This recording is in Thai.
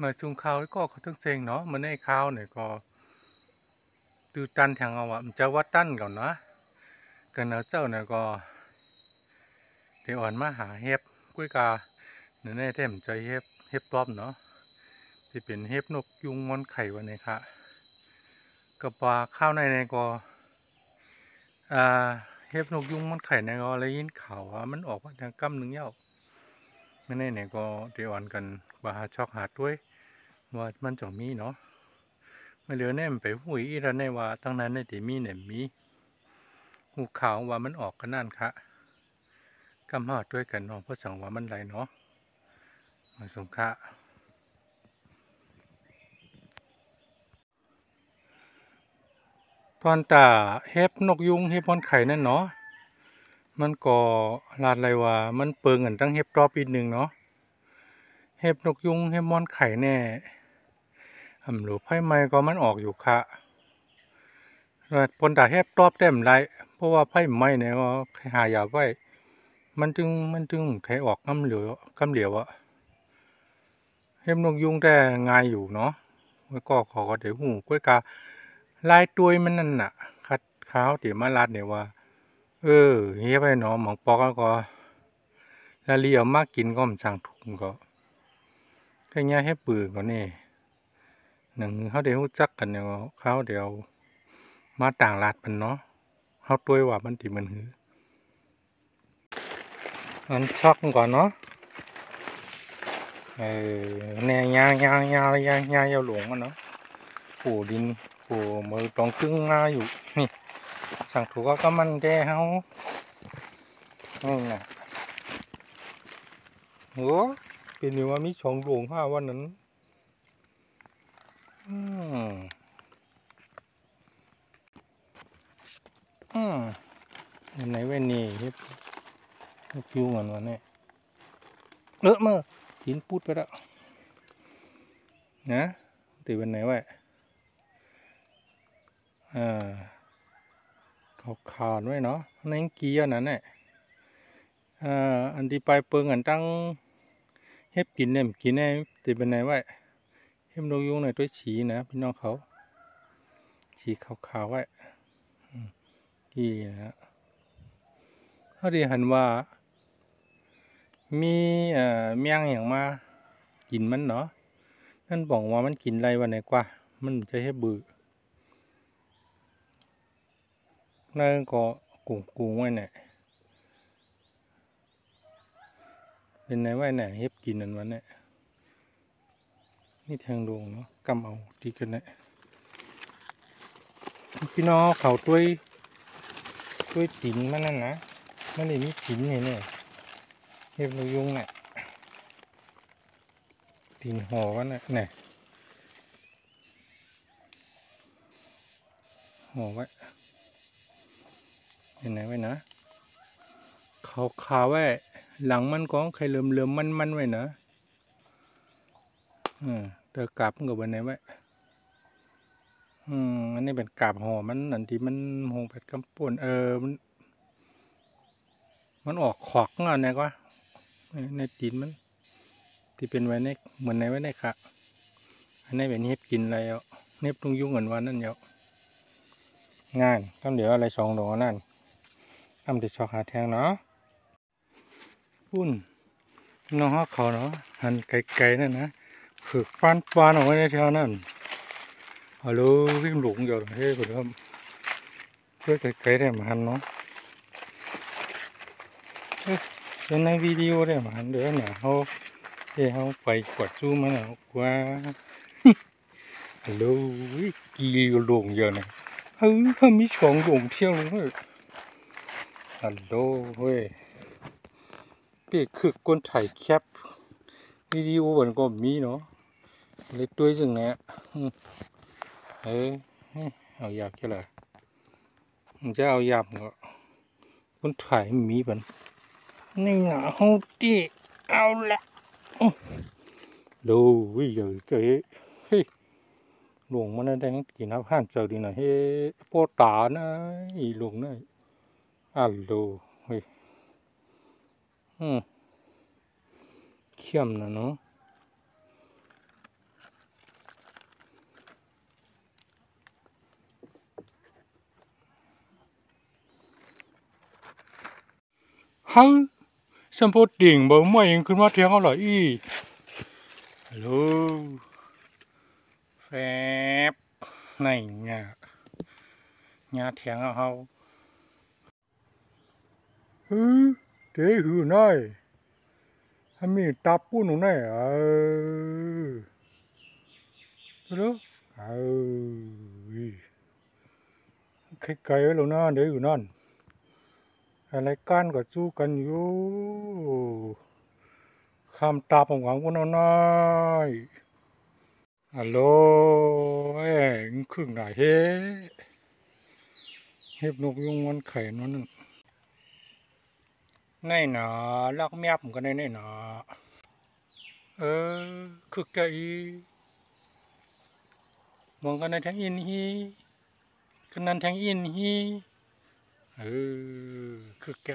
มาซุ่มข้าวก็เขาทึงเซ็งเนาะมันในข้าวเนี่ยก็ตือตันแทงเอาอ่ะมันจะว่าตั้นก่อนนะกันเอาเจ้าเนี่ยก็เดี๋ยวอ่อนมาหาเห็บกุ้ยกาเนี่ยในเทมใจเห็บต้อมเนาะที่เป็นเห็บนกยุงมอนไข่วันนี้ค่ะกับปลาข้าวในก็อ่าเห็บนกยุงมอนไข่ในก็เลยยินข่าวว่ามันออกมาทางกำหนึ่งเย้าไม่แน่เนี่ยก็เดี๋ยวอ่อนกันว่าหาช็อกหาด้วยว่ามันจะมีเนาะไม่เหลือแน่มันไปหุยอีแล้วแน่ว่าตั้งนั้นในที่มีเนี่ยมีหูข่าวว่ามันออกกันนั่นค่ะกำหอดด้วยกันเนาะเพราะสังว่ามันไหลเนาะมาสงค่ะตอนตาเห็บนกยุงเห็บมอนไข่นั่นเนาะมันก็ลาดอะไรว่ามันเปิงกันตั้งเห็บรอบอีกหนึ่งเนาะเห็บนกยุงเห็บมอนไข่แน่หรือไพ่ไม้ก็มันออกอยู่ค่ะปนตาเห็บรอบเต็มไรเพราะว่าไพ่ไม้เนี่ยก็หายาไว้มันจึงใครออกกำเหลียวอะเห็บนกยุงแต่ง่ายอยู่เนาะแล้วก็ขอเดี๋ยวหูก้วยกาลายตัวยมันนั่นน่ะคัดข้าวเดี๋ยวมาลัดเนี่ยว่าเเฮียไปเนาะหมองปอกก็แล้วเลี้ยวมากกินก็มันสั่งถุงก็แค่เงี้ยให้ปืนก็นี่หนึ่งเขาเดี๋ยวจักกันเนี่ยเขาเดี๋ยวมาต่างลัดมันเนาะเขาตัวยว่ามันติมันหือมันช็อกก่อนเนาะเนี่ยยาวหลวงมันเนาะปูดินปูมือตรงครึ่งมาอยู่นี่สั่งถูกก็มันแก่เฮานี่นะโหเป็นอยู่ว่ามีช่องหลวงห้าวันนั้นอืมไหนเว้นนี่เฮ็ดคิวเหมือนวันนี้เมื่อกินพูดไปแล้วนะตีวันไหนไว้เขาขาดไว้เนาะนั่นกี่อันนั้นเนี่ยอันที่ไปเปิงอันตั้งเฮ็บกินเนี่ยกินเนี่ยตีวันไหนไว้เฮ็บนกยุงในตัวสีนะพี่น้องเขาสีขาวๆไว้กี่นะเขาดีหันว่ามีเมียงอย่างมากินมันเนาะนั่นบอกว่ามันกินอะไรวันไหนกว่ามันจะให้บือนั่นก็กูไว้เนี่ยเป็นไหนไว้เนี่ยเฮ็บกินนั่นวันเนี่ยนี่ทางลงเนาะกำเอาดีกันเนี่ยพี่น้องเขาด้วยตินมันนั่นนะมันเลยมีตินเนี่ยเฮ็บนกยุงเนี่ยตินห่อกันเนี่ยห่อไว้เป็นไหนไว้นะเขาขาไว้หลังมันก็ใครเลื่อมมันไว้นะเดี๋ยวกลับกับวันไหนไว้อันนี้เป็นกาบห่อมันอันที่มันหงเป็ดกำป่นมันออกขอกงานไหนก็ในตีนมันที่เป็นไว้ในเหมือนในไว้ในค่ะอันนี้เป็นเห็บกินอะไรอ่ะเห็บตุงยุ่งเหมือนวันนั่นเยอะงานต้องเดี๋ยวอะไรสองดอกนั่นทำติดชอกหาแทงเนาะพุ่นน้องเขาเนาะหันไกลๆนั่นนะฝึกปานออกไว้ในแถวนั่นฮัลโหลวิ่งหลงอยู่เฮ้ยผมเพื่อไกลๆได้มาหันเนาะเป็นในวิดีโอได้มาหันเดี๋ยวเนี่ยเขาไปกดซูมมันเอากว่าฮัลโหลกี่หลงอยู่เนี่ยเขามีช่องหลงเที่ยวลงเลยฮัลโหลเว้ยเปียคือคนถ่ายแคปวิดีโอมันก็มีเนาะเล็กด้วยจึงเนี่ยเอาอยากแค่ไหนมันจะเอายาบก็คนถ่ายมีบันนี่นะเขาตีเอาละดูวิวเก๋เฮ้ยหลวงมันได้กินน้ำห่านเจอดีหน่อยเฮ้ปอตานะอีหลวงนะดูเฮ้ยเข้มนะเนาะ ฮังสัมปดิ่งบ่ไม่เองขึ้นมาเทียงเอาหรออีฮัลโหลแฟบไหนเนี่ยญาเทียงเอาเฮาเดี๋ยวหือน้อยถ้ามีตาปูหนูไหนรู้ไกลๆไว้แล้วนะเดี๋ยวอยู่นั่นอะไรกันก็สู้กันอยู่คำตาผมหวังว่าน้อยฮัลโหลครึ่งไหนเห็บนกยุงมันไข่นั่นในหนาลักแมบผมก็ในหนาคือแกอีมองกันในทางอินฮีกันนั้นทางอินฮีคือแก